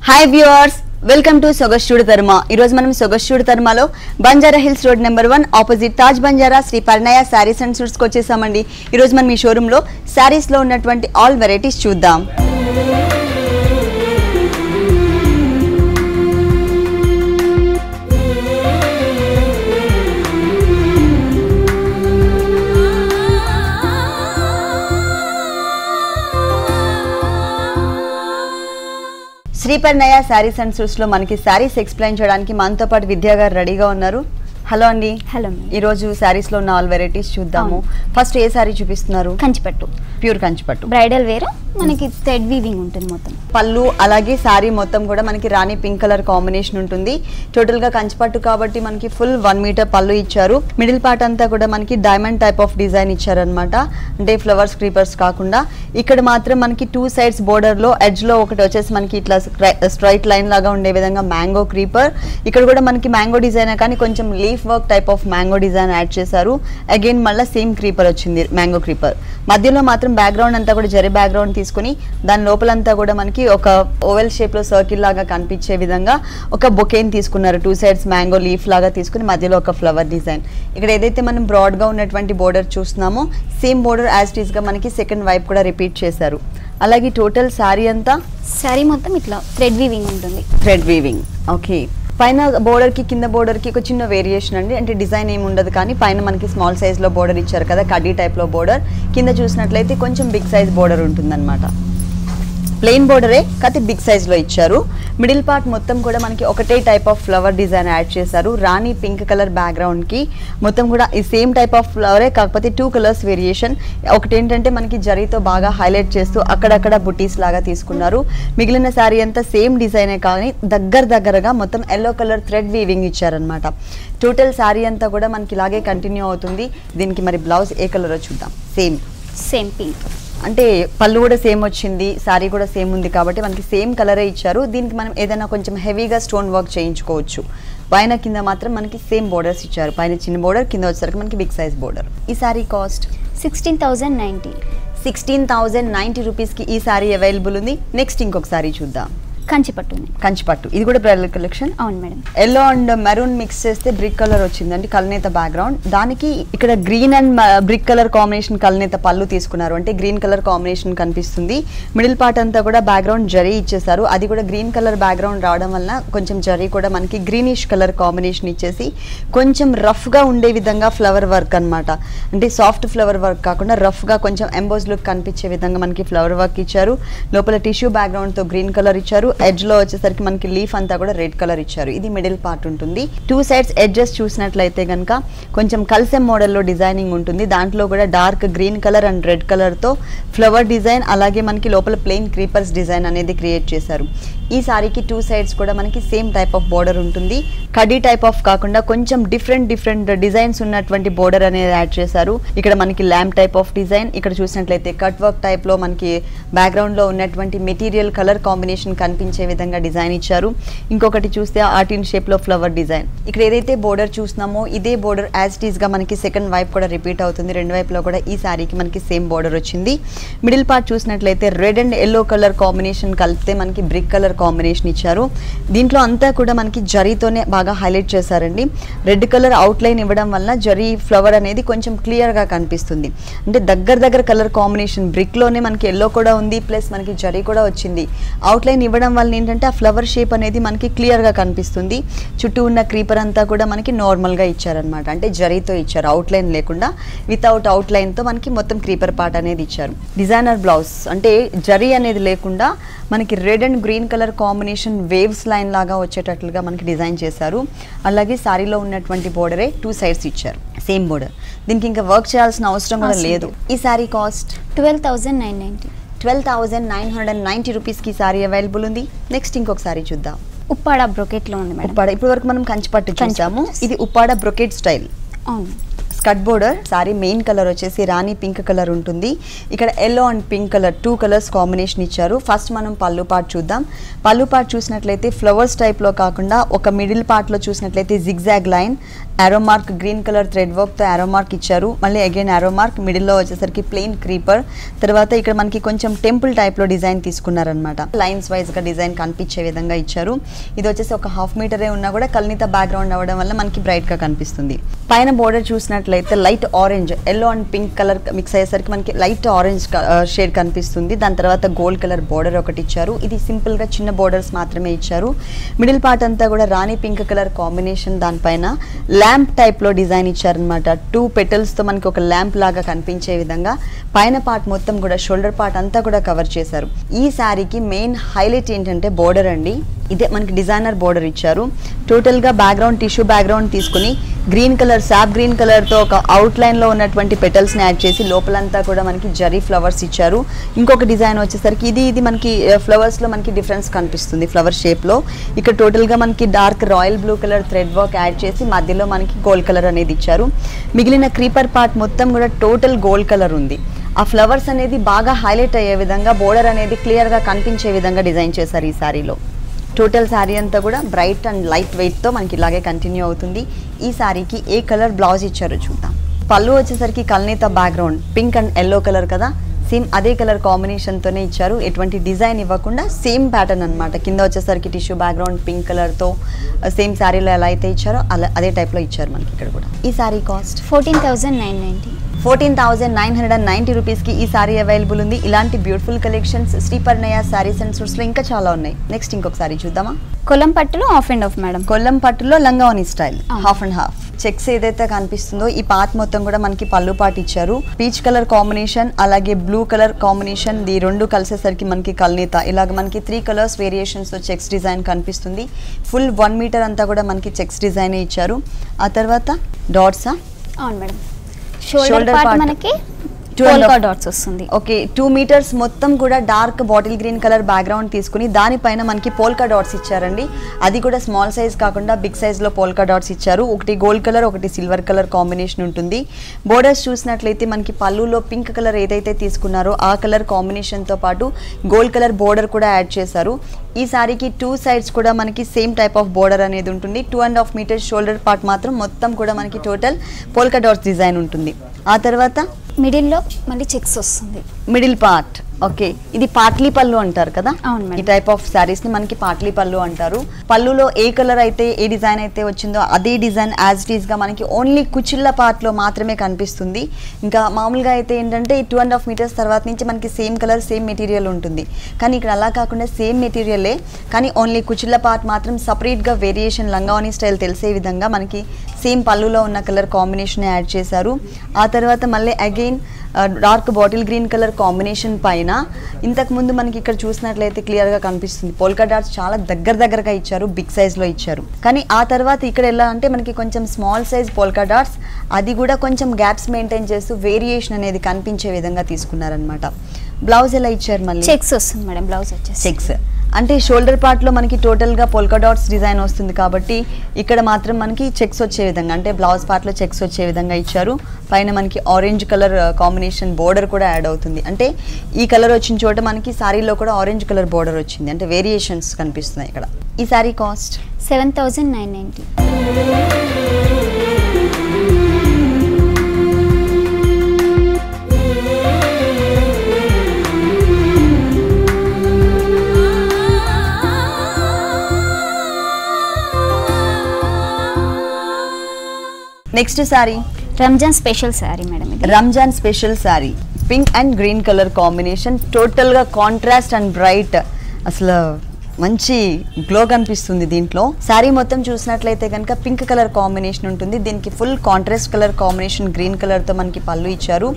Hi viewers, welcome to Sogasu Chuda Tarama. ఈ రోజు మనం సొగస్టూడి తర్మలో Banjara hills road number 1 opposite Taj Banjara Shri Parinaya saris and suits కి వచ్చేసామండి. ఈ రోజు మనం ఈ షోరూమ్ లో శారీస్ లో ఉన్నటువంటి ఆల్ వెరైటీస్ చూద్దాం. శ్రీ పరిణయ శారీస్ అండ్ సూట్స్ లో మనకి శారీస్ ఎక్స్ప్లెయిన్ చేయడానికి మనతో పాటు విద్యా గారు రెడీగా ఉన్నారు. హలో అండి. హలో. ఈ రోజు శారీస్ లో ఉన్న ఆల్ వెరైటీస్ చూద్దాము. ఫస్ట్ ఏ శారీ చూపిస్తున్నారు? కంచిపట్టు, ప్యూర్ కంచిపట్టు బ్రైడల్ వేర్. మనకి థ్రెడ్ వీవింగ్ ఉంటుంది మొత్తం. పళ్ళు అలాగే శారీ మొత్తం కూడా మనకి రాణి పింక్ కలర్ కాంబినేషన్ ఉంటుంది. టోటల్ గా కంచిపట్టు కాబట్టి మనకి ఫుల్ 1 మీటర్ పళ్ళు ఇచ్చారు. మిడిల్ పార్ట్ అంతా కూడా మనకి డైమండ్ టైప్ ఆఫ్ డిజైన్ ఇచ్చారనమాట. అంటే ఫ్లవర్స్ క్రీపర్స్ కాకుండా ఇక్కడ మాత్రం మనకి 2 సైడ్స్ బోర్డర్ లో ఎడ్జ్ లో ఒకటి వచ్చేసి మనకి ఇట్లా స్ట్రైట్ లైన్ లాగా ఉండే విధంగా మ్యాంగో క్రీపర్. ఇక్కడ కూడా మనకి మ్యాంగో డిజైన్ కానీ కొంచెం leaf work type of mango design add చేశారు. అగైన్ మళ్ళీ సేమ్ క్రీపర్ వచ్చింది, మ్యాంగో క్రీపర్. మధ్యలో మాత్రం బ్యాక్గ్రౌండ్ అంతా కూడా జరీ బ్యాక్గ్రౌండ్ తీసుకుని దాని లోపలంతా కూడా మనకి ఒక ఓవెల్ షేప్ లో సర్కిల్ లాగా కనిపించే విధంగా ఒక బొకేని తీసుకున్నారు. 2 సైడ్స్ మ్యాంగో లీఫ్ లాగా తీసుకుని మధ్యలో ఒక ఫ్లవర్ డిజైన్. ఇక్కడ ఏదైతే మనం బ్రాడ్ గా ఉన్నటువంటి బోర్డర్ చూస్తున్నామో same border as it is గా మనకి సెకండ్ వైపు కూడా రిపీట్ చేశారు. అలాగే టోటల్ శారీ అంతా శారీ మొత్తం ఇట్లా థ్రెడ్ వీవింగ్ ఉంటుంది. Thread weaving. ఓకే. పైన బోర్డర్ కి కింద బోర్డర్ కి ఒక చిన్న వేరియేషన్ అండి. అంటే డిజైన్ ఏమి ఉండదు కానీ పైన మనకి స్మాల్ సైజ్ లో బోర్డర్ ఇచ్చారు కదా, కడ్డీ టైప్ లో బోర్డర్. కింద చూసినట్లయితే కొంచెం బిగ్ సైజ్ బోర్డర్ ఉంటుందన్నమాట. ప్లెయిన్ బోర్డరే కాకపోతే బిగ్ సైజ్ లో ఇచ్చారు. మిడిల్ పార్ట్ మొత్తం కూడా మనకి ఒకటే type of flower design add చేశారు. రాణి పింక్ కలర్ బ్యాక్గ్రౌండ్ కి మొత్తం కూడా ఈ సేమ్ టైప్ ఆఫ్ ఫ్లవరే కాకపోతే 2 కలర్స్ వేరియేషన్. ఒకటి ఏంటంటే మనకి జరీతో బాగా హైలైట్ చేస్తూ అక్కడక్కడ బుటీస్ లాగా తీసుకున్నారు. మిగిలిన శారీ అంతా సేమ్ డిజైనే కానీ దగ్గరగా మొత్తం ఎల్లో కలర్ థ్రెడ్ వీవింగ్ ఇచ్చారనమాట. టోటల్ శారీ అంతా కూడా మనకి ఇలాగే కంటిన్యూ అవుతుంది. దీనికి మరి బ్లౌజ్ ఏ కలర్ చూద్దాం. Same pink. అంటే పళ్ళు కూడా సేమ్ వచ్చింది, శారీ కూడా సేమ్ ఉంది కాబట్టి మనకి సేమ్ కలరే ఇచ్చారు. దీనికి మనం ఏదైనా కొంచెం హెవీగా స్టోన్ వర్క్ చేయించుకోవచ్చు. పైన కింద మాత్రం మనకి సేమ్ బోర్డర్స్ ఇచ్చారు. పైన చిన్న బోర్డర్, కింద వచ్చేసరికి మనకి బిగ్ సైజ్ బోర్డర్. ఈ శారీ కాస్ట్ 16,090. 16,090 రూపీస్కి ఈ శారీ అవైలబుల్ ఉంది. నెక్స్ట్ ఇంకొక శారీ చూద్దాం. కంచిపట్టు. ఇది కూడా బ్రైడల్ కలెక్షన్. అవును madam. Yellow and maroon mix చేస్తే బ్రిక్ కలర్ వచ్చిందండి, కల్నేత బ్యాక్గ్రౌండ్. దానికి ఇక్కడ green and brick colour combination కల్నేత పళ్ళు తీసుకున్నారు. అంటే గ్రీన్ కలర్ కాంబినేషన్ కనిపిస్తుంది. మిడిల్ పార్ట్ అంతా కూడా బ్యాక్గ్రౌండ్ జరీ ఇచ్చేసారు. అది కూడా గ్రీన్ కలర్ బ్యాక్గ్రౌండ్ రావడం వల్ల కొంచెం జరీ కూడా మనకి గ్రీనిష్ కలర్ కాంబినేషన్ ఇచ్చేసి కొంచెం రఫ్ గా ఉండే విధంగా ఫ్లవర్ వర్క్ అనమాట. అంటే సాఫ్ట్ ఫ్లవర్ వర్క్ కాకుండా రఫ్ గా కొంచెం ఎంబోజ్ లుక్ కనిపించే విధంగా మనకి ఫ్లవర్ వర్క్ ఇచ్చారు. లోపల టిష్యూ బ్యాక్గ్రౌండ్ తో గ్రీన్ కలర్ ఇచ్చారు. ఎడ్జ్ లో వచ్చేసరికి మనకి లీఫ్ అంతా కూడా రెడ్ కలర్ ఇచ్చారు. ఇది మిడిల్ పార్ట్ ఉంటుంది. 2 సైడ్స్ ఎడ్జెస్ చూసినట్లయితే కనుక కొంచెం కల్సెం మోడల్లో డిజైనింగ్ ఉంటుంది. దాంట్లో కూడా dark green colour and red colour తో ఫ్లవర్ డిజైన్, అలాగే మనకి లోపల ప్లెయిన్ క్రీపర్స్ డిజైన్ అనేది క్రియేట్ చేశారు. ఈ సారీకి 2 సైడ్స్ కూడా మనకి సేమ్ టైప్ ఆఫ్ బోర్డర్ ఉంటుంది. కడ్డీ టైప్ ఆఫ్ కాకుండా కొంచెం డిఫరెంట్ డిజైన్స్ ఉన్నటువంటి బోర్డర్ అనేది యాడ్ చేశారు. ఇక్కడ మనకి ల్యాంప్ టైప్ ఆఫ్ డిజైన్, ఇక్కడ చూసినట్లయితే కట్ వర్క్ టైప్ లో మనకి బ్యాక్గ్రౌండ్ లో ఉన్నటువంటి మెటీరియల్ కలర్ కాంబినేషన్ కనిపించే విధంగా డిజైన్ ఇచ్చారు. ఇంకొకటి చూస్తే ఆర్టిన్ షేప్ లో ఫ్లవర్ డిజైన్. ఇక్కడ ఏదైతే బోర్డర్ చూస్తున్నామో ఇదే బోర్డర్ యాజ్ ఇట్ ఈస్ గా మనకి సెకండ్ వైపు కూడా రిపీట్ అవుతుంది. రెండు వైపులో కూడా ఈ సారీకి మనకి సేమ్ బోర్డర్ వచ్చింది. మిడిల్ పార్ట్ చూసినట్లయితే red and yellow colour combination కలిపితే మనకి బ్రిక్ కలర్ కాంబినేషన్ ఇచ్చారు. దీంట్లో అంతా కూడా మనకి జరీతోనే బాగా హైలైట్ చేశారండి. రెడ్ కలర్ అవుట్ లైన్ ఇవ్వడం వల్ల జరీ ఫ్లవర్ అనేది కొంచెం క్లియర్ గా కనిపిస్తుంది. అంటే దగ్గర కలర్ కాంబినేషన్ బ్రిక్ లోనే మనకి ఎల్లో కూడా ఉంది, ప్లస్ మనకి జరీ కూడా వచ్చింది. అవుట్ లైన్ ఇవ్వడం వల్ల ఏంటంటే ఆ ఫ్లవర్ షేప్ అనేది మనకి క్లియర్ గా కనిపిస్తుంది. చుట్టూ ఉన్న క్రీపర్ అంతా కూడా మనకి నార్మల్ గా ఇచ్చారనమాట. అంటే జరీతో ఇచ్చారు, అవుట్ లైన్ లేకుండా వితౌట్ అవుట్ లైన్ తో మనకి మొత్తం క్రీపర్ పార్ట్ అనేది ఇచ్చారు. డిజైనర్ బ్లౌజ్ అంటే జరీ అనేది లేకుండా మనకి red and green colour combination waves line లాగా వచ్చేటట్లుగా మనకి డిజైన్ చేశారు. అలాగే సారీలో ఉన్నటువంటి బోర్డరే 2 సైడ్స్ ఇచ్చారు, సేమ్ బోర్డర్. దీనికి ఇంకా వర్క్ చేయాల్సిన అవసరం కూడా లేదు. ఈ సారీ కాస్ట్ 12,990. 12,990 రూపీస్కి సారీ అవైలబుల్ ఉంది. నెక్స్ట్ ఇంకొక సారీ చూద్దాం. ఉప్పాడ బ్రొకెట్ లో ఉంది మేడం. ఉప్పాడ. ఇప్పుడు వరకు మనం కంచిపట్టు చూసాము. ఇది ఉప్పాడ బ్రొకెట్ స్టైల్. అవును. స్కట్ బోర్డర్. సారీ మెయిన్ కలర్ వచ్చేసి రాణి పింక్ కలర్ ఉంటుంది. ఇక్కడ yellow and pink colour 2 colours combination ఇచ్చారు. ఫస్ట్ మనం పళ్ళు పార్ట్ చూద్దాం. పళ్ళు పార్ట్ చూసినట్లయితే ఫ్లవర్స్ టైప్లో కాకుండా ఒక మిడిల్ పార్ట్లో చూసినట్లయితే జిగ్జాగ్ లైన్, ఆరో మార్క్, గ్రీన్ కలర్ థ్రెడ్ వర్క్తో ఆరో మార్క్ ఇచ్చారు. మళ్ళీ అగైన్ ఆరో మార్క్, మిడిల్లో వచ్చేసరికి ప్లెయిన్ క్రీపర్. తర్వాత ఇక్కడ మనకి కొంచెం టెంపుల్ టైప్లో డిజైన్ తీసుకున్నారనమాట. లైన్స్ వైజ్గా డిజైన్ కనిపించే విధంగా ఇచ్చారు. ఇది వచ్చేసి ఒక 1/2 మీటరే ఉన్నా కూడా కల్నీత బ్యాక్గ్రౌండ్ అవ్వడం వల్ల మనకి బ్రైట్గా కనిపిస్తుంది. పైన బోర్డర్ చూసినట్లయితే light orange, yellow and pink colour mix అయ్యేసరికి మనకి లైట్ ఆరెంజ్ షేడ్ కనిపిస్తుంది. దాని తర్వాత గోల్డ్ కలర్ బోర్డర్ ఒకటి ఇచ్చారు. ఇది సింపుల్గా చిన్న బోర్డర్స్ మాత్రమే ఇచ్చారు. మిడిల్ పార్ట్ అంతా కూడా రాణి పింక్ కలర్ కాంబినేషన్, దానిపైన ల్యాంప్ టైప్లో డిజైన్ ఇచ్చారనమాట. 2 పెటల్స్తో మనకి ఒక ల్యాంప్ లాగా కనిపించే విధంగా పైన పార్ట్ మొత్తం కూడా షోల్డర్ పార్ట్ అంతా కూడా కవర్ చేశారు. ఈ శారీకి మెయిన్ హైలైట్ ఏంటంటే బోర్డర్ అండి. ఇదే మనకి డిజైనర్ బోర్డర్ ఇచ్చారు. టోటల్గా బ్యాక్గ్రౌండ్ టిష్యూ బ్యాక్గ్రౌండ్ తీసుకుని గ్రీన్ కలర్, సాప్ గ్రీన్ కలర్తో ఒక అవుట్లైన్లో ఉన్నటువంటి పెటల్స్ని యాడ్ చేసి లోపలంతా కూడా మనకి జరీ ఫ్లవర్స్ ఇచ్చారు. ఇంకొక డిజైన్ వచ్చేసరికి ఇది మనకి ఫ్లవర్స్లో మనకి డిఫరెన్స్ కనిపిస్తుంది ఫ్లవర్ షేప్లో. ఇక్కడ టోటల్గా మనకి dark royal blue colour thread work add చేసి మధ్యలో మనకి గోల్డ్ కలర్ అనేది ఇచ్చారు. మిగిలిన క్రీపర్ పార్ట్ మొత్తం కూడా టోటల్ గోల్డ్ కలర్ ఉంది. ఆ ఫ్లవర్స్ అనేది బాగా హైలైట్ అయ్యే విధంగా, బోర్డర్ అనేది క్లియర్గా కనిపించే విధంగా డిజైన్ చేశారు ఈ శారీలో. టోటల్ శారీ అంతా కూడా బ్రైట్ అండ్ లైట్ వెయిట్తో మనకి ఇలాగే కంటిన్యూ అవుతుంది. ఈ శారీకి ఏ కలర్ బ్లౌజ్ ఇచ్చారో చూద్దాం. పళ్ళు వచ్చేసరికి కల్నేత background pink and yellow colour కదా, సేమ్ అదే కలర్ కాంబినేషన్తోనే ఇచ్చారు. ఎటువంటి డిజైన్ ఇవ్వకుండా సేమ్ ప్యాటర్న్ అనమాట. కింద వచ్చేసరికి టిష్యూ బ్యాక్గ్రౌండ్ పింక్ కలర్తో సేమ్ శారీలో ఎలా అయితే ఇచ్చారో అదే టైప్లో ఇచ్చారు మనకి ఇక్కడ కూడా. ఈ శారీ కాస్ట్ 14,990. 14,990 రూపీస్కి ఈ సారీ అవైలబుల్ ఉంది. ఇలాంటి beautiful collections Sriparinaya saris and సూట్స్లో ఇంకా చాలా ఉన్నాయి. నెక్స్ట్ ఇంకొక సారీ చూద్దామా. కొల్లం పట్టులో half and half madam. Kollam పట్టులో లంగావని style, half and half. Checks ఏదైతే కనిపిస్తుందో ఈ పార్ట్ మొత్తం కూడా మనకి పళ్ళు పార్ట్ ఇచ్చారు. పీచ్ కలర్ కాంబినేషన్ అలాగే బ్లూ కలర్ కాంబినేషన్, ఈ రెండు కలిసేసరికి మనకి కల్నీత ఇలాగ మనకి 3 కలర్స్ వేరియేషన్స్తో చెక్స్ డిజైన్ కనిపిస్తుంది. ఫుల్ 1 మీటర్ అంతా కూడా మనకి చెక్స్ డిజైన్ ఇచ్చారు. ఆ తర్వాత డాట్సా. అవును మేడం. షోల్డర్ పార్ట్ మనకి పోల్కా డాట్స్ వస్తుంది. ఓకే, 2 మీటర్స్ మొత్తం కూడా dark bottle green colour background తీసుకుని దానిపైన మనకి పోల్కా డాట్స్ ఇచ్చారండి. అది కూడా స్మాల్ సైజ్ కాకుండా బిగ్ సైజ్లో పోల్కా డాట్స్ ఇచ్చారు. ఒకటి గోల్డ్ కలర్, ఒకటి సిల్వర్ కలర్ కాంబినేషన్ ఉంటుంది. బోర్డర్స్ చూసినట్లయితే మనకి పళ్ళులో పింక్ కలర్ ఏదైతే తీసుకున్నారో ఆ కలర్ కాంబినేషన్తో పాటు గోల్డ్ కలర్ బోర్డర్ కూడా యాడ్ చేశారు. ఈ సారీకి 2 సైడ్స్ కూడా మనకి సేమ్ టైప్ ఆఫ్ బోర్డర్ అనేది ఉంటుంది. 2.5 మీటర్స్ షోల్డర్ పార్ట్ మాత్రం మొత్తం కూడా మనకి టోటల్ పోల్కా డాట్స్ డిజైన్ ఉంటుంది. ఆ తర్వాత మిడిల్లో మళ్ళీ చెక్స్ వస్తుంది. Middle part. ఓకే, ఇది పాట్లీ పళ్ళు అంటారు కదా. అవును మేడం. ఈ టైప్ ఆఫ్ శారీస్ ని మనకి పాట్లీ పళ్ళు అంటారు. పళ్ళులో ఏ కలర్ అయితే ఏ డిజైన్ అయితే వచ్చిందో అదే డిజైన్ యాజ్ ఇట్ ఈస్ గా మనకి ఓన్లీ కుచిళ్ళ పార్ట్ లో మాత్రమే కనిపిస్తుంది. ఇంకా మామూలుగా అయితే ఏంటంటే 2.5 మీటర్స్ తర్వాత నుంచి మనకి సేమ్ కలర్ సేమ్ మెటీరియల్ ఉంటుంది. కానీ ఇక్కడ అలా కాకుండా సేమ్ మెటీరియలే కానీ ఓన్లీ కుచిళ్ళ పార్ట్ మాత్రం సపరేట్ గా వేరియేషన్ లంగావని స్టైల్ తెలిసే విధంగా మనకి సేమ్ పళ్ళులో ఉన్న కలర్ కాంబినేషన్ యాడ్ చేశారు. ఆ తర్వాత మళ్ళీ again dark bottle green colour combination పైన ఇంతకుముందు మనకి ఇక్కడ చూసినట్లయితే క్లియర్గా కనిపిస్తుంది పోల్కా డాట్స్ చాలా దగ్గరగా ఇచ్చారు, బిగ్ సైజ్లో ఇచ్చారు. కానీ ఆ తర్వాత ఇక్కడ ఎలా అంటే మనకి కొంచెం స్మాల్ సైజ్ పోల్కా డాట్స్, అది కూడా కొంచెం గ్యాప్స్ మెయింటైన్ చేస్తూ వేరియేషన్ అనేది కనిపించే విధంగా తీసుకున్నారనమాట. బ్లౌజ్ ఎలా ఇచ్చారు? మళ్ళీ చెక్స్ వస్తుంది మేడం. బ్లౌజ్ వచ్చేసి చెక్స్ అంటే షోల్డర్ పార్ట్లో మనకి టోటల్గా పోల్కా డాట్స్ డిజైన్ వస్తుంది కాబట్టి ఇక్కడ మాత్రం మనకి చెక్స్ వచ్చే విధంగా అంటే బ్లౌజ్ పార్ట్లో చెక్స్ వచ్చే విధంగా ఇచ్చారు. పైన మనకి ఆరెంజ్ కలర్ కాంబినేషన్ బోర్డర్ కూడా యాడ్ అవుతుంది. అంటే ఈ కలర్ వచ్చిన చోట మనకి శారీలో కూడా ఆరెంజ్ కలర్ బోర్డర్ వచ్చింది. అంటే వేరియేషన్స్ కనిపిస్తున్నాయి ఇక్కడ. ఈ sari cost 7,990. Next sari Ramzan special sari madam. ఇది Ramzan special sari, pink and green colour combination, టోటల్గా కాంట్రాస్ట్ అండ్ బ్రైట్, అసలు మంచి గ్లో కనిపిస్తుంది దీంట్లో. శారీ మొత్తం చూసినట్లయితే కనుక పింక్ కలర్ కాంబినేషన్ ఉంటుంది. దీనికి full contrast colour combination green కలర్తో మనకి పళ్ళు ఇచ్చారు.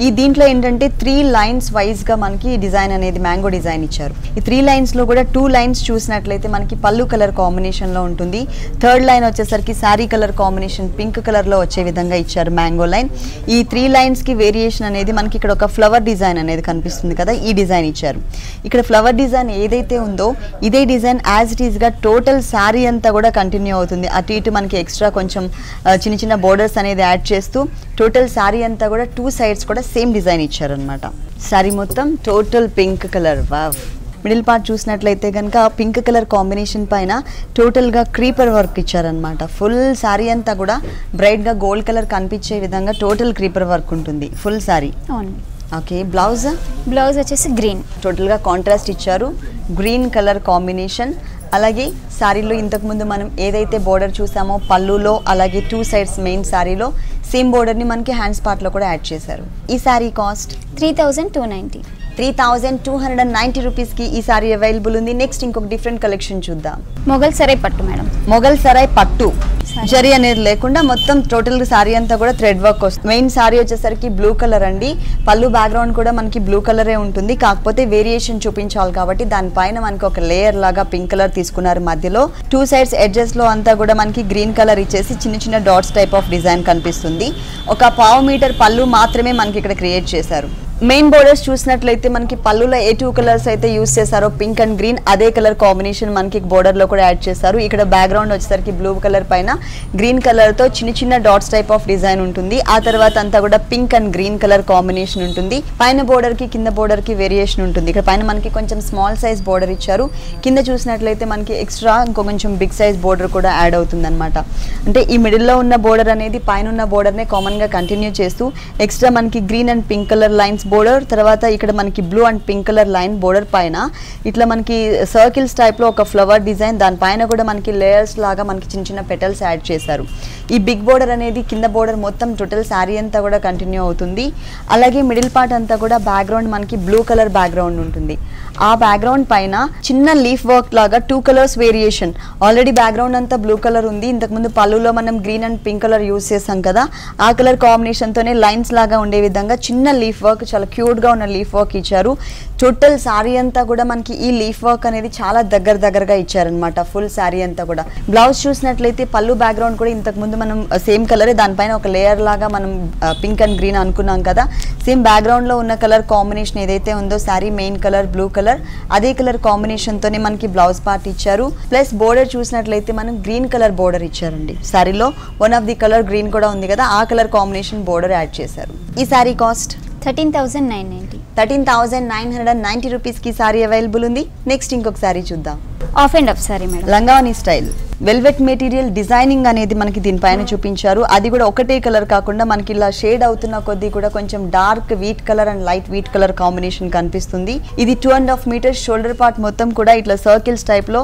ఈ దీంట్లో ఏంటంటే 3 లైన్స్ వైజ్గా మనకి డిజైన్ అనేది మ్యాంగో డిజైన్ ఇచ్చారు. ఈ 3 లైన్స్లో కూడా 2 లైన్స్ చూసినట్లయితే మనకి పళ్ళు కలర్ కాంబినేషన్లో ఉంటుంది. 3rd లైన్ వచ్చేసరికి శారీ కలర్ కాంబినేషన్ పింక్ కలర్లో వచ్చే విధంగా ఇచ్చారు మ్యాంగో లైన్. ఈ 3 లైన్స్కి వేరియేషన్ అనేది మనకి ఇక్కడ ఒక ఫ్లవర్ డిజైన్ అనేది కనిపిస్తుంది కదా, ఈ డిజైన్ ఇచ్చారు. ఇక్కడ ఫ్లవర్ డిజైన్ ఏదైతే ఉందో ఇదే డిజైన్ యాజ్ ఇట్ ఈస్గా టోటల్ శారీ అంతా కూడా కంటిన్యూ అవుతుంది. అటు ఇటు మనకి ఎక్స్ట్రా కొంచెం చిన్న చిన్న బోర్డర్స్ అనేది యాడ్ చేస్తూ టోటల్ శారీ అంతా కూడా 2 సైడ్స్ కూడా సేమ్ డిజైన్ ఇచ్చారనమాట. శారీ మొత్తం total pink colour. Wow. Middle part చూసినట్లయితే కనుక పింక్ కలర్ కాంబినేషన్ పైన టోటల్గా క్రీపర్ వర్క్ ఇచ్చారనమాట. ఫుల్ శారీ అంతా కూడా బ్రైట్గా గోల్డ్ కలర్ కనిపించే విధంగా టోటల్ క్రీపర్ వర్క్ ఉంటుంది ఫుల్ శారీ. ఓకే. బ్లౌజ్ వచ్చేసి గ్రీన్, టోటల్గా కాంట్రాస్ట్ ఇచ్చారు. Green colour combination. అలాగే శారీలో ఇంతకుముందు మనం ఏదైతే బోర్డర్ చూసామో పళ్ళులో, అలాగే 2 సైడ్స్ మెయిన్ శారీలో సేమ్ బోర్డర్ని మనకి హ్యాండ్స్ పార్ట్లో కూడా యాడ్ చేశారు. ఈ శారీ కాస్ట్ 3290. 3290 రూపీస్కి ఈ సారీ అవైలబుల్ ఉంది. నెక్స్ట్ ఇంకొక డిఫరెంట్ కలెక్షన్ చూద్దాం. మొగల్ సరాయ్ పట్టు మేడం. మొగల్ సరాయ్ పట్టు జరీ అనేది లేకుండా మొత్తం టోటల్ సారీ అంతా కూడా థ్రెడ్ వర్క్ వస్తుంది. మెయిన్ సారీ వచ్చేసరికి బ్లూ కలర్ అండి. పళ్ళు బ్యాక్గ్రౌండ్ కూడా మనకి బ్లూ కలరే ఉంటుంది. కాకపోతే వేరియేషన్ చూపించాలి కాబట్టి దానిపైన మనకి ఒక లేయర్ లాగా పింక్ కలర్ తీసుకున్నారు. మధ్యలో 2 సైడ్స్ ఎడ్జెస్ లో అంతా కూడా మనకి గ్రీన్ కలర్ ఇచ్చేసి చిన్న చిన్న డాట్స్ టైప్ ఆఫ్ డిజైన్ కనిపిస్తుంది. ఒక 1/2 మీటర్ పళ్ళు మాత్రమే మనకి ఇక్కడ క్రియేట్ చేశారు. మెయిన్ బోర్డర్స్ చూసినట్లయితే మనకి పళ్ళులో ఏ 2 కలర్స్ అయితే యూస్ చేశారో పింక్ అండ్ గ్రీన్, అదే కలర్ కాంబినేషన్ మనకి బోర్డర్ లో కూడా యాడ్ చేశారు. ఇక్కడ బ్యాక్గ్రౌండ్ వచ్చేసరికి బ్లూ కలర్ పైన గ్రీన్ కలర్ తో చిన్న చిన్న డాట్స్ టైప్ ఆఫ్ డిజైన్ ఉంటుంది. ఆ తర్వాత అంతా కూడా pink and green colour combination ఉంటుంది. పైన బోర్డర్ కి కింద బోర్డర్ కి వేరియేషన్ ఉంటుంది. ఇక్కడ పైన మనకి కొంచెం స్మాల్ సైజ్ బోర్డర్ ఇచ్చారు. కింద చూసినట్లయితే మనకి ఎక్స్ట్రా ఇంకో కొంచెం బిగ్ సైజ్ బోర్డర్ కూడా యాడ్ అవుతుంది అనమాట. అంటే ఈ మిడిల్ లో ఉన్న బోర్డర్ అనేది పైన ఉన్న బోర్డర్ నే కామన్ గా కంటిన్యూ చేస్తూ ఎక్స్ట్రా మనకి green and pink colour lines border, తర్వాత ఇక్కడ మనకి blue and pink colour line border పైన ఇట్లా మనకి సర్కిల్స్ టైప్ లో ఒక ఫ్లవర్ డిజైన్, దానిపైన కూడా మనకి లేయర్స్ లాగా మనకి చిన్న చిన్న పెటల్స్ యాడ్ చేశారు. ఈ బిగ్ బోర్డర్ అనేది కింద బోర్డర్ మొత్తం టోటల్ శారీ అంతా కూడా కంటిన్యూ అవుతుంది. అలాగే మిడిల్ పార్ట్ అంతా కూడా బ్యాక్గ్రౌండ్ మనకి బ్లూ కలర్ బ్యాక్గ్రౌండ్ ఉంటుంది. ఆ బ్యాక్గ్రౌండ్ పైన చిన్న లీఫ్ వర్క్ లాగా 2 కలర్స్ వేరియేషన్. ఆల్రెడీ బ్యాక్గ్రౌండ్ అంతా బ్లూ కలర్ ఉంది. ఇంతకుముందు పళ్ళులో మనం green and pink colour use చేసాం కదా, ఆ కలర్ కాంబినేషన్ తోనే లైన్స్ లాగా ఉండే విధంగా చిన్న లీఫ్ వర్క్, చాలా క్యూట్ గా ఉన్న లీఫ్ వర్క్ ఇచ్చారు. టోటల్ శారీ అంతా కూడా మనకి ఈ లీఫ్ వర్క్ అనేది చాలా దగ్గరగా ఇచ్చారనమాట ఫుల్ శారీ అంతా కూడా. బ్లౌజ్ చూసినట్లయితే పళ్ళు బ్యాక్గ్రౌండ్ కూడా ఇంతకు ముందు మనం సేమ్ కలరే, దానిపైన ఒక లేయర్ లాగా మనం పింక్ అండ్ గ్రీన్ అనుకున్నాం కదా, సేమ్ బ్యాక్గ్రౌండ్ లో ఉన్న కలర్ కాంబినేషన్ ఏదైతే ఉందో sari main colour blue colour, అదే కలర్ కాంబినేషన్ తోనే మనకి బ్లౌజ్ పార్ట్ ఇచ్చారు. ప్లస్ బోర్డర్ చూసినట్లయితే మనం గ్రీన్ కలర్ బోర్డర్ ఇచ్చారండి. శారీలో one of the colour green కూడా ఉంది కదా, ఆ కలర్ కాంబినేషన్ బోర్డర్ యాడ్ చేశారు. ఈ శారీ కాస్ట్ 13,990. 13,990 రూపీస్కి సారీ అవైలబుల్ ఉంది. నెక్స్ట్ ఇంకొక సారీ చూద్దాం. Half and half sari madam. లంగావని స్టైల్ వెల్వెట్ మెటీరియల్ డిజైనింగ్ అనేది మనకి దీనిపైన చూపించారు. అది కూడా ఒకటే కలర్ కాకుండా మనకి ఇలా షేడ్ అవుతున్న కొద్దీ కూడా కొంచెం dark wheat colour and light wheat colour combination కనిపిస్తుంది. ఇది 2.5 మీటర్స్ షోల్డర్ పార్ట్ మొత్తం కూడా ఇట్లా సర్కిల్స్ టైప్ లో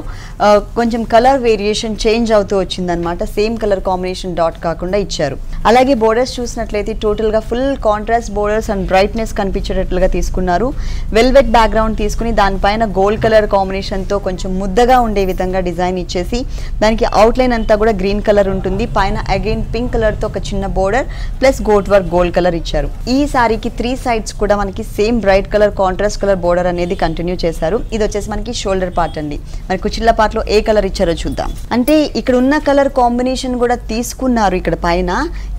కొంచెం కలర్ వేరియేషన్ చేంజ్ అవుతూ వచ్చిందనమాట. సేమ్ కలర్ కాంబినేషన్ డాట్ కాకుండా ఇచ్చారు. అలాగే బోర్డర్స్ చూసినట్లయితే టోటల్ గా full contrast borders and brightness కనిపించేటట్లుగా తీసుకున్నారు. వెల్వెట్ బ్యాక్గ్రౌండ్ తీసుకుని దానిపైన గోల్డ్ కలర్ కాంబినేషన్ తో కొంచెం ముద్దగా ఉండే విధంగా డిజైన్ ఇచ్చేసి దానికి అవుట్లైన్ అంతా కూడా గ్రీన్ కలర్ ఉంటుంది. పైన అగైన్ పింక్ కలర్ తో ఒక చిన్న బోర్డర్ ప్లస్ గోట్ వర్క్ గోల్డ్ కలర్ ఇచ్చారు. ఈ సారీకి 3 సైడ్స్ కూడా మనకి same bright colour contrast colour border అనేది కంటిన్యూ చేశారు. ఇది వచ్చేసి మనకి షోల్డర్ పార్ట్ అండి. మరి కుచిళ్ళ పార్ట్ లో ఏ కలర్ ఇచ్చారో చూద్దాం. అంటే ఇక్కడ ఉన్న కలర్ కాంబినేషన్ కూడా తీసుకున్నారు. ఇక్కడ పైన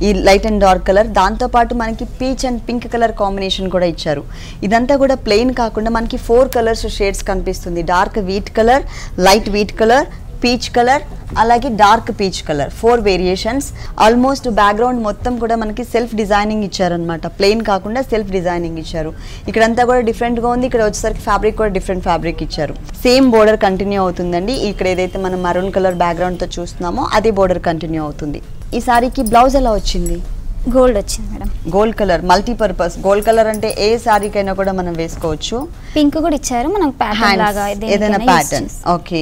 ఈ లైట్ అండ్ డార్క్ కలర్, దాంతో పాటు మనకి peach and pink colour combination కూడా ఇచ్చారు. ఇదంతా కూడా ప్లెయిన్ కాకుండా మనకి 4 కలర్స్ షేడ్స్ కనిపిస్తుంది. Dark wheat colour, light wheat colour, peach colour, అలాగే dark peach colour, 4 variations. Almost background మొత్తం కూడా మనకి సెల్ఫ్ డిజైనింగ్ ఇచ్చారనమాట. ప్లెయిన్ కాకుండా సెల్ఫ్ డిజైనింగ్ ఇచ్చారు. ఇక్కడంతా కూడా డిఫరెంట్గా ఉంది. ఇక్కడ వచ్చేసరికి ఫ్యాబ్రిక్ కూడా డిఫరెంట్ ఫ్యాబ్రిక్ ఇచ్చారు. సేమ్ బోర్డర్ కంటిన్యూ అవుతుందండి. ఇక్కడ ఏదైతే మనం మరూన్ కలర్ బ్యాక్గ్రౌండ్తో చూస్తున్నామో అదే బోర్డర్ కంటిన్యూ అవుతుంది. ఈ సారీకి బ్లౌజ్ ఎలా వచ్చింది? గోల్డ్ వచ్చింది madam. Gold colour multipurpose. Gold colour అంటే ఏ సారీకైనా కూడా మనం వేసుకోవచ్చు. పింక్ కూడా ఇచ్చారు మనకు ప్యాటర్న్ లాగా, ఏదైనా ప్యాటర్న్. ఓకే.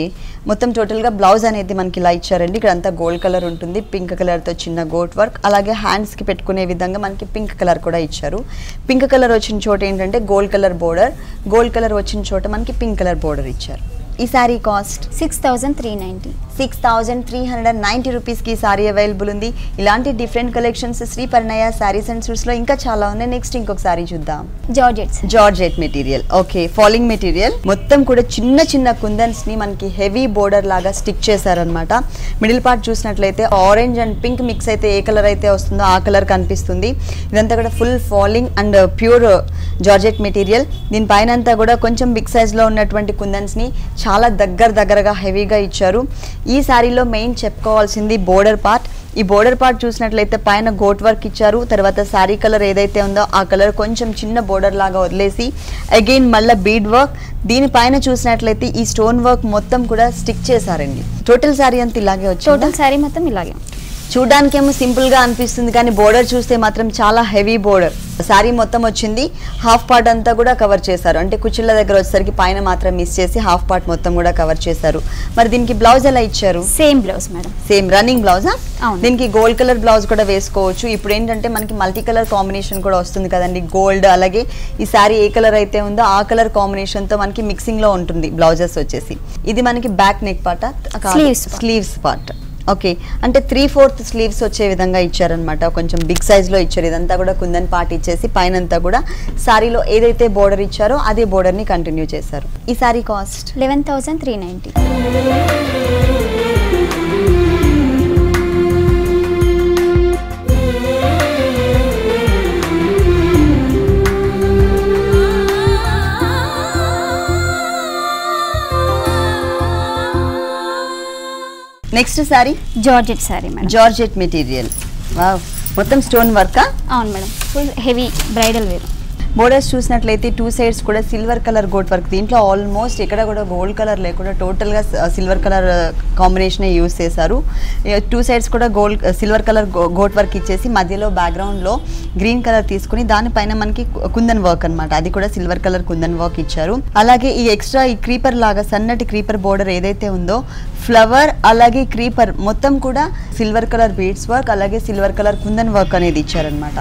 మొత్తం టోటల్ గా బ్లౌజ్ అనేది మనకి ఇలా ఇచ్చారండి. ఇక్కడ అంతా గోల్డ్ కలర్ ఉంటుంది. పింక్ కలర్ తో చిన్న గోట్ వర్క్, అలాగే హ్యాండ్స్ కి పెట్టుకునే విధంగా మనకి పింక్ కలర్ కూడా ఇచ్చారు. పింక్ కలర్ వచ్చిన చోట ఏంటంటే gold colour border, gold colour వచ్చిన చోట మనకి పింక్ కలర్ బోర్డర్ ఇచ్చారు. ఈ సారీ కాస్ట్ 6,390. 6,390 రూపీస్కి సారీ అవైలబుల్ ఉంది. ఇలాంటి different collections Sri Parinaya saris and సూట్స్లో ఇంకా చాలా ఉన్నాయి. నెక్స్ట్ ఇంకొక సారీ చూద్దాం. Georgette material. Okay, falling material మొత్తం కూడా చిన్న చిన్న కుందన్స్ ని మనకి హెవీ బోర్డర్ లాగా స్టిక్ చేశారనమాట. మిడిల్ పార్ట్ చూసినట్లయితే ఆరెంజ్ అండ్ పింక్ మిక్స్ అయితే ఏ కలర్ అయితే వస్తుందో ఆ కలర్ కనిపిస్తుంది. ఇదంతా కూడా full falling and pure georgette material. దీనిపైన అంతా కూడా కొంచెం బిగ్ సైజ్ లో ఉన్నటువంటి కుందన్స్ ని చాలా దగ్గరగా హెవీగా ఇచ్చారు. ఈ సారీలో మెయిన్ చెప్పుకోవాల్సింది బోర్డర్ పార్ట్. ఈ బోర్డర్ పార్ట్ చూసినట్లయితే పైన గోట్ వర్క్ ఇచ్చారు. తర్వాత శారీ కలర్ ఏదైతే ఉందో ఆ కలర్ కొంచెం చిన్న బోర్డర్ లాగా వదిలేసి అగైన్ మళ్ళీ బీడ్ వర్క్. దీనిపైన చూసినట్లయితే ఈ స్టోన్ వర్క్ మొత్తం కూడా స్టిక్ చేశారండి. టోటల్ శారీ అంతా ఇలాగే వచ్చింది. టోటల్ శారీ మొత్తం ఇలాగే చూడడానికేమో సింపుల్ గా అనిపిస్తుంది, కానీ బోర్డర్ చూస్తే మాత్రం చాలా హెవీ బోర్డర్. శారీ మొత్తం వచ్చింది. హాఫ్ పార్ట్ అంతా కూడా కవర్ చేశారు. అంటే కుచ్చిళ్ళ దగ్గర వచ్చేసరికి పైన మాత్రం మిస్ చేసి హాఫ్ పార్ట్ మొత్తం కూడా కవర్ చేశారు. మరి దీనికి బ్లౌజ్ ఎలా ఇచ్చారు? Same blouse madam. Same running బ్లౌజా? దీనికి గోల్డ్ కలర్ బ్లౌజ్ కూడా వేసుకోవచ్చు. ఇప్పుడు ఏంటంటే మనకి మల్టీ కలర్ కాంబినేషన్ కూడా వస్తుంది కదండి. గోల్డ్ అలాగే ఈ శారీ ఏ కలర్ అయితే ఉందో ఆ కలర్ కాంబినేషన్ తో మనకి మిక్సింగ్ లో ఉంటుంది బ్లౌజెస్ వచ్చేసి. ఇది మనకి back neck part, sleeves part. Okay, అంటే 3/4 స్లీవ్స్ వచ్చే విధంగా ఇచ్చారనమాట. కొంచెం బిగ్ సైజ్ లో ఇచ్చారు. ఇదంతా కూడా కుందన్ పార్ట్ ఇచ్చేసి పైన అంతా కూడా సారీలో ఏదైతే బోర్డర్ ఇచ్చారో అదే బోర్డర్ ని కంటిన్యూ చేశారు. ఈ sari cost 11,390. Next sari georgette sari madam. Georgette material. Wow, మొత్తం స్టోన్ వర్క్. అవును madam, full heavy bridal wear. Borders చూసినట్లయితే 2 సైడ్స్ కూడా సిల్వర్ కలర్ గోట్ వర్క్. దీంట్లో ఆల్మోస్ట్ ఇక్కడ కూడా గోల్డ్ కలర్ లేకుండా టోటల్గా సిల్వర్ కలర్ కాంబినేషన్ యూస్ చేశారు. 2 సైడ్స్ కూడా సిల్వర్ కలర్ గోట్ వర్క్ ఇచ్చేసి మధ్యలో బ్యాక్గ్రౌండ్లో గ్రీన్ కలర్ తీసుకుని దానిపైన మనకి కుందన్ వర్క్ అనమాట. అది కూడా సిల్వర్ కలర్ కుందన్ వర్క్ ఇచ్చారు. అలాగే ఈ ఎక్స్ట్రా ఈ క్రీపర్ లాగా సన్నటి క్రీపర్ బోర్డర్ ఏదైతే ఉందో ఫ్లవర్ అలాగే క్రీపర్ మొత్తం కూడా సిల్వర్ కలర్ బీడ్స్ వర్క్ అలాగే సిల్వర్ కలర్ కుందన్ వర్క్ అనేది ఇచ్చారనమాట.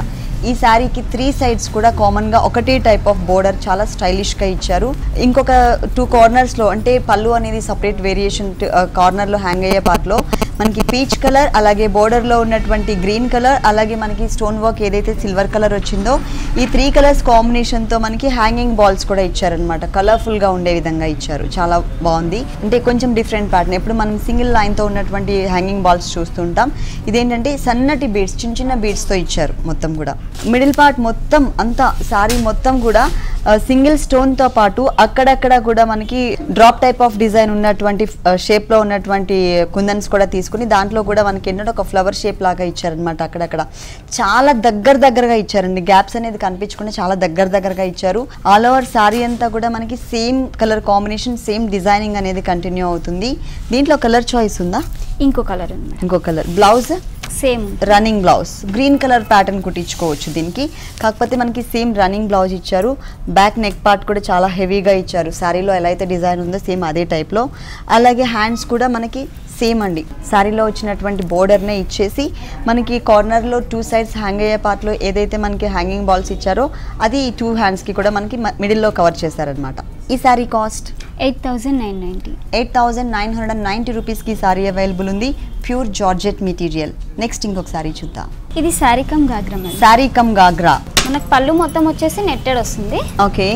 ఈ శారీకి 3 సైడ్స్ కూడా కామన్ గా ఒకటే టైప్ ఆఫ్ బోర్డర్ చాలా స్టైలిష్ గా ఇచ్చారు. ఇంకొక 2 కార్నర్స్ లో అంటే పళ్ళు అనేది సపరేట్ వేరియేషన్ కార్నర్ లో హ్యాంగ్ అయ్యే పార్ట్ లో మనకి పీచ్ కలర్ అలాగే బోర్డర్ లో ఉన్నటువంటి గ్రీన్ కలర్ అలాగే మనకి స్టోన్ వర్క్ ఏదైతే సిల్వర్ కలర్ వచ్చిందో ఈ 3 కలర్స్ కాంబినేషన్ తో మనకి హ్యాంగింగ్ బాల్స్ కూడా ఇచ్చారనమాట. కలర్ఫుల్ గా ఉండే విధంగా ఇచ్చారు. చాలా బాగుంది. అంటే కొంచెం డిఫరెంట్ ప్యాటర్న్. ఎప్పుడు మనం సింగిల్ లైన్ తో ఉన్నటువంటి హ్యాంగింగ్ బాల్స్ చూస్తుంటాం. ఇదేంటంటే సన్నటి బీడ్స్ చిన్న బీడ్స్ తో ఇచ్చారు మొత్తం కూడా. మిడిల్ పార్ట్ మొత్తం అంతా సారీ మొత్తం కూడా సింగిల్ స్టోన్ తో పాటు అక్కడక్కడ కూడా మనకి డ్రాప్ టైప్ ఆఫ్ డిజైన్ ఉన్నటువంటి షేప్ లో ఉన్నటువంటి కుందన్స్ కూడా తీసుకుని దాంట్లో కూడా మనకి ఏంటంటే ఒక ఫ్లవర్ షేప్ లాగా ఇచ్చారనమాట. అక్కడక్కడ చాలా దగ్గరగా ఇచ్చారండి. గ్యాప్స్ అనేది కనిపించకుండా చాలా దగ్గరగా ఇచ్చారు. ఆల్ ఓవర్ సారీ అంతా కూడా మనకి same colour combination same designing అనేది కంటిన్యూ అవుతుంది. దీంట్లో కలర్ చాయిస్ ఉందా? ఇంకో కలర్ ఉంది. ఇంకో colour. Blouse same running blouse green colour pattern కుట్టించుకోవచ్చు దీనికి. కాకపోతే మనకి సేమ్ రన్నింగ్ బ్లౌజ్ ఇచ్చారు. బ్యాక్ నెక్ పార్ట్ కూడా చాలా హెవీగా ఇచ్చారు. శారీలో ఎలా అయితే డిజైన్ ఉందో సేమ్ అదే టైప్లో. అలాగే హ్యాండ్స్ కూడా మనకి సేమ్ అండి. శారీలో వచ్చినటువంటి బోర్డర్నే ఇచ్చేసి మనకి కార్నర్లో 2 సైడ్స్ హ్యాంగ్ అయ్యే పార్ట్లో ఏదైతే మనకి హ్యాంగింగ్ బాల్స్ ఇచ్చారో అది ఈ 2 హ్యాండ్స్కి కూడా మనకి మిడిల్లో కవర్ చేశారనమాట. ఈ శారీ కాస్ట్ 8,990. 8,990 రూపీస్కి సారీ అవైలబుల్ ఉంది. Pure georgette material. నెక్స్ట్ ఇంకొక సారీ చూద్దాం. ఇది సారీ కమ్ గాగ్రా. సారీ కమ్ గాగ్రా. మనకు పళ్ళు మొత్తం వచ్చేసి నెట్టెడ్ వస్తుంది. ఓకే,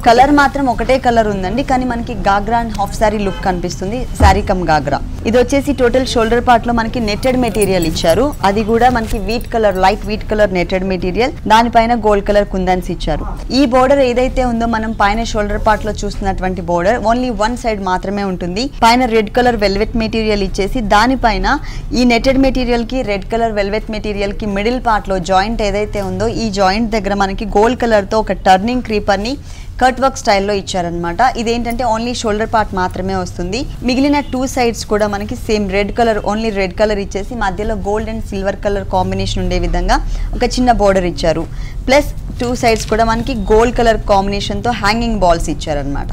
కలర్ మాత్రం ఒకటే కలర్ ఉందండి, కానీ మనకి ghagra and half sari look కనిపిస్తుంది. సారీ కమ్ గాగ్రా. ఇది వచ్చేసి టోటల్ షోల్డర్ పార్ట్ లో మనకి నెట్టెడ్ మెటీరియల్ ఇచ్చారు. అది కూడా మనకి wheat colour light wheat colour netted material. దానిపైన గోల్డ్ కలర్ కుందన్స్ ఇచ్చారు. ఈ బోర్డర్ ఏదైతే ఉందో మనం పైన షోల్డర్ పార్ట్ లో చూస్తున్నటువంటి బోర్డర్ ఓన్లీ 1 సైడ్ మాత్రమే ఉంటుంది. పైన రెడ్ కలర్ వెల్వెట్ మెటీరియల్ ఇచ్చేసి దానిపైన ఈ నెట్టెడ్ మెటీరియల్ కి రెడ్ కలర్ వెల్వెట్ మెటీరియల్ కి మిడిల్ పార్ట్ లో జాయింట్ ఏదైతే ఉందో ఈ జాయింట్ దగ్గర మనకి గోల్డ్ కలర్ తో ఒక టర్నింగ్ క్రీపర్ ని కట్ వర్క్ స్టైల్లో ఇచ్చారనమాట. ఇదేంటంటే ఓన్లీ షోల్డర్ పార్ట్ మాత్రమే వస్తుంది. మిగిలిన 2 సైడ్స్ కూడా మనకి same red colour only red colour ఇచ్చేసి మధ్యలో gold and silver colour combination ఉండే విధంగా ఒక చిన్న బోర్డర్ ఇచ్చారు. ప్లస్ 2 సైడ్స్ కూడా మనకి గోల్డ్ కలర్ కాంబినేషన్తో హ్యాంగింగ్ బాల్స్ ఇచ్చారనమాట.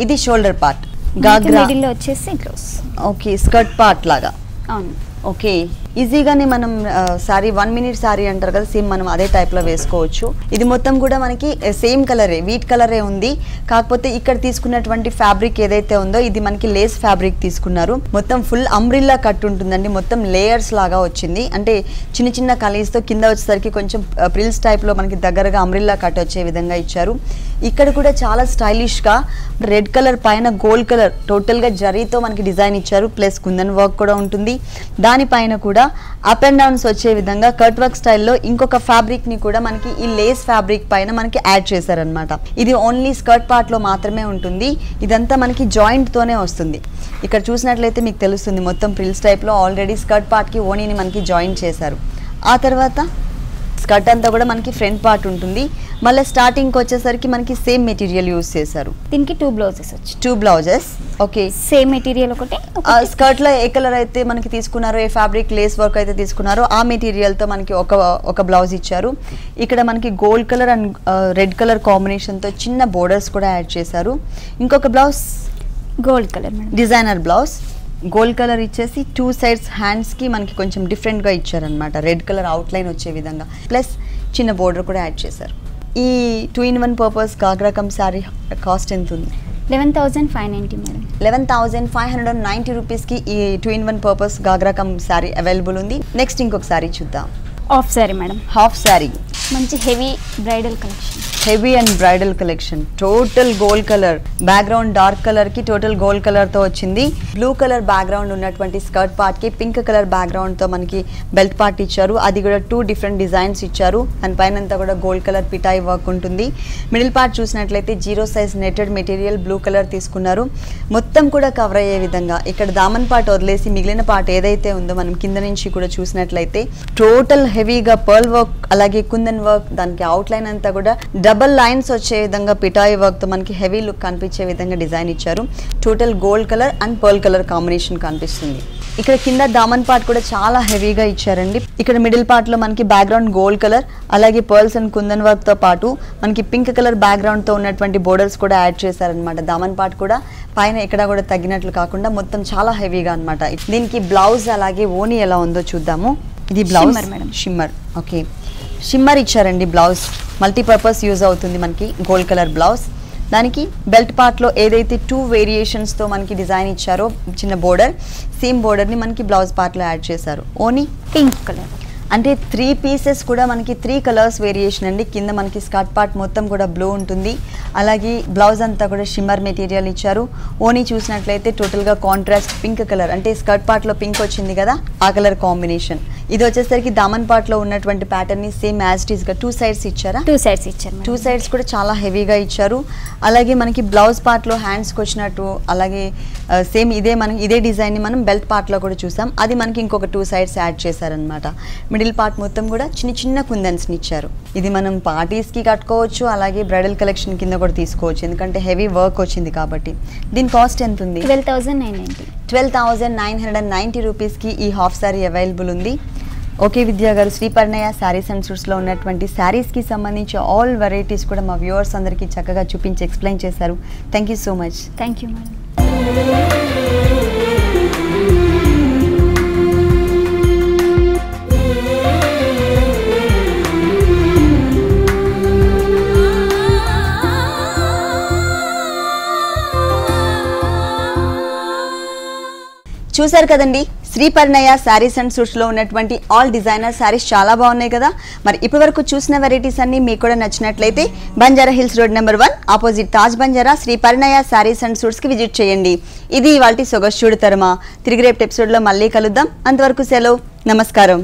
ఇది షోల్డర్ పార్ట్. గాగ్రా వచ్చేసి ఓకే, స్కర్ట్ పార్ట్ లాగా. అవును. ఓకే, ఈజీగానే మనం సారీ 1 minute సారీ అంటారు కదా, సేమ్ మనం అదే టైప్లో వేసుకోవచ్చు. ఇది మొత్తం కూడా మనకి సేమ్ కలరే, వీట్ కలరే ఉంది. కాకపోతే ఇక్కడ తీసుకున్నటువంటి ఫ్యాబ్రిక్ ఏదైతే ఉందో ఇది మనకి లేస్ ఫ్యాబ్రిక్ తీసుకున్నారు. మొత్తం ఫుల్ అంబ్రిల్లా కట్ ఉంటుందండి, మొత్తం లేయర్స్ లాగా వచ్చింది. అంటే చిన్న చిన్న కలీస్తో కింద వచ్చేసరికి కొంచెం ప్రిల్స్ టైప్లో మనకి దగ్గరగా అంబ్రిల్లా కట్ వచ్చే విధంగా ఇచ్చారు. ఇక్కడ కూడా చాలా స్టైలిష్గా రెడ్ కలర్ పైన గోల్డ్ కలర్ టోటల్గా జరీతో మనకి డిజైన్ ఇచ్చారు. ప్లస్ కుందన్ వర్క్ కూడా ఉంటుంది. దానిపైన కూడా అప్ అండ్ డౌన్స్ వచ్చే విధంగా కట్ వర్క్ స్టైల్లో ఇంకొక ఫ్యాబ్రిక్ ని కూడా మనకి ఈ లేస్ ఫ్యాబ్రిక్ పైన మనకి యాడ్ చేశారనమాట. ఇది ఓన్లీ స్కర్ట్ పార్ట్ లో మాత్రమే ఉంటుంది. ఇదంతా మనకి జాయింట్ తోనే వస్తుంది. ఇక్కడ చూసినట్లయితే మీకు తెలుస్తుంది మొత్తం ప్రిల్స్ టైప్ లో ఆల్రెడీ స్కర్ట్ పార్ట్ కి ఓనీని మనకి జాయిన్ చేశారు. ఆ తర్వాత స్కర్ట్ అంతా కూడా మనకి ఫ్రంట్ పార్ట్ ఉంటుంది. మళ్ళీ స్టార్టింగ్ వచ్చేసరికి మనకి సేమ్ మెటీరియల్ యూజ్ చేశారు. దీనికి 2 blouses వచ్చి 2 blouses. ఓకే, సేమ్ మెటీరియల్ ఒకటే. స్కర్ట్ లో ఏ కలర్ అయితే మనకి తీసుకున్నారో, ఏ ఫ్యాబ్రిక్ లేస్ వర్క్ అయితే తీసుకున్నారో ఆ మెటీరియల్ తో మనకి ఒక బ్లౌజ్ ఇచ్చారు. ఇక్కడ మనకి gold colour and red colour combination తో చిన్న బోర్డర్స్ కూడా యాడ్ చేశారు. ఇంకొక blouse gold colour designer blouse, gold colour ఇచ్చేసి 2 sides హ్యాండ్స్ కి మనకి కొంచెం డిఫరెంట్ గా ఇచ్చారనమాట. రెడ్ కలర్ అవుట్ లైన్ వచ్చే విధంగా ప్లస్ చిన్న బోర్డర్ కూడా యాడ్ చేశారు. ఈ 2-in-1 purpose ghagra cum sari cost ఎంత ఉంది? 11,590 మేడం. 11,590 రూపీస్కి ఈ 2-in-1 purpose ghagra cum sari available ఉంది. నెక్స్ట్ ఇంకొక సారీ చూద్దాం. Half sari madam. Half sari మంచి heavy bridal collection. Heavy and bridal collection. Total gold colour background, dark colour కి టోటల్ గోల్డ్ కలర్ తో వచ్చింది. బ్లూ కలర్ బ్యాక్గ్రౌండ్ ఉన్నటువంటి స్కర్ట్ పార్ట్ కి పింక్ కలర్ బ్యాక్గ్రౌండ్ తో మనకి బెల్ట్ పార్ట్ ఇచ్చారు. అది కూడా 2 different డిజైన్స్ ఇచ్చారు. అండ్ పైన అంతా కూడా గోల్డ్ కలర్ పిటాయి వర్క్ ఉంటుంది. మిడిల్ పార్ట్ చూసినట్లయితే 0 size netted material blue colour తీసుకున్నారు. మొత్తం కూడా కవర్ అయ్యే విధంగా ఇక్కడ దామన్ పార్ట్ వదిలేసి మిగిలిన పార్ట్ ఏదైతే ఉందో మనం కింద నుంచి కూడా చూసినట్లయితే టోటల్ హెవీగా పర్ల్ వర్క్, అలాగే కుందన్ వర్క్, దానికి అవుట్ లైన్ అంతా కూడా డబల్ లైన్స్ వచ్చే విధంగా పిటాయి వర్క్ తో మనకి హెవీ లుక్ కనిపించే విధంగా డిజైన్ ఇచ్చారు. Total gold colour and pearl colour combination కనిపిస్తుంది. ఇక్కడ కింద దామన్ పార్ట్ కూడా చాలా హెవీగా ఇచ్చారండి. ఇక్కడ మిడిల్ పార్ట్ లో మనకి బ్యాక్గ్రౌండ్ గోల్డ్ కలర్, అలాగే పర్ల్స్ అండ్ కుందన్ వర్క్ తో పాటు మనకి పింక్ కలర్ బ్యాక్గ్రౌండ్ తో ఉన్నటువంటి బోర్డర్స్ కూడా యాడ్ చేశారనమాట. దామన్ పార్ట్ కూడా పైన ఇక్కడ కూడా తగ్గినట్లు కాకుండా మొత్తం చాలా హెవీగా అనమాట. దీనికి బ్లౌజ్ అలాగే ఓనీ ఎలా ఉందో చూద్దాము. ఇది బ్లౌజ్ షిమ్మర్. ఓకే, షిమ్మర్ ఇచ్చారండి బ్లౌజ్. మల్టీపర్పస్ యూజ్ అవుతుంది మనకి గోల్డ్ కలర్ బ్లౌజ్. దానికి బెల్ట్ పార్ట్లో ఏదైతే 2 variations తో మనకి డిజైన్ ఇచ్చారో చిన్న బోర్డర్, సేమ్ బోర్డర్ని మనకి బ్లౌజ్ పార్ట్లో యాడ్ చేశారు. ఓనీ పింక్ కలర్. అంటే 3 pieces కూడా మనకి 3 colors వేరియేషన్ అండి. కింద మనకి స్కర్ట్ పార్ట్ మొత్తం కూడా బ్లూ ఉంటుంది. అలాగే బ్లౌజ్ అంతా కూడా షిమ్మర్ మెటీరియల్ ఇచ్చారు. ఓనీ చూసినట్లయితే టోటల్గా కాంట్రాస్ట్ పింక్ కలర్, అంటే స్కర్ట్ పార్ట్లో పింక్ వచ్చింది కదా ఆ కలర్ కాంబినేషన్. ఇది వచ్చేసరికి దామన్ పార్ట్లో ఉన్నటువంటి ప్యాటర్న్ ని సేమ్ యాజ్ ఇట్ ఈస్ గా 2 sides ఇచ్చారా? 2 sides ఇచ్చారు. 2 sides కూడా చాలా హెవీగా ఇచ్చారు. అలాగే మనకి బ్లౌజ్ పార్ట్లో హ్యాండ్స్కి వచ్చినట్టు, అలాగే సేమ్ ఇదే డిజైన్ని మనం బెల్ట్ పార్ట్లో కూడా చూసాం. అది మనకి ఇంకొక 2 sides యాడ్ చేశారనమాట. మిడిల్ పార్ట్ మొత్తం కూడా చిన్న చిన్న కుందన్స్ని ఇచ్చారు. ఇది మనం పార్టీస్కి కట్టుకోవచ్చు, అలాగే బ్రైడల్ కలెక్షన్ కింద కూడా తీసుకోవచ్చు, ఎందుకంటే హెవీ వర్క్ వచ్చింది కాబట్టి. దీని కాస్ట్ ఎంత ఉంది? 12,990. 12,990 రూపీస్కి ఈ హాఫ్ సారీ అవైలబుల్ ఉంది. ఓకే విద్యా గారు, శ్రీ పరిణయ శారీస్ అండ్ సూట్స్లో ఉన్నటువంటి శారీస్కి సంబంధించి ఆల్ వెరైటీస్ కూడా మా వ్యూవర్స్ అందరికీ చక్కగా చూపించి ఎక్స్ప్లెయిన్ చేశారు. Thank you so much. Thank you madam. చూసారు కదండి, శ్రీ పరిణయ శారీస్ అండ్ సూట్స్లో ఉన్నటువంటి ఆల్ డిజైనర్ శారీస్ చాలా బాగున్నాయి కదా. మరి ఇప్పటి వరకు చూసిన వెరైటీస్ అన్ని మీకు కూడా నచ్చినట్లయితే Banjara hills road number 1 opposite Taj Banjara Shri Parinaya saris and సూట్స్కి విజిట్ చేయండి. ఇది ఇవాల్టి సొగసు చూడు తరమా. తిరిగి రేపు ఎపిసోడ్లో మళ్ళీ కలుద్దాం. అంతవరకు సెలవు, నమస్కారం.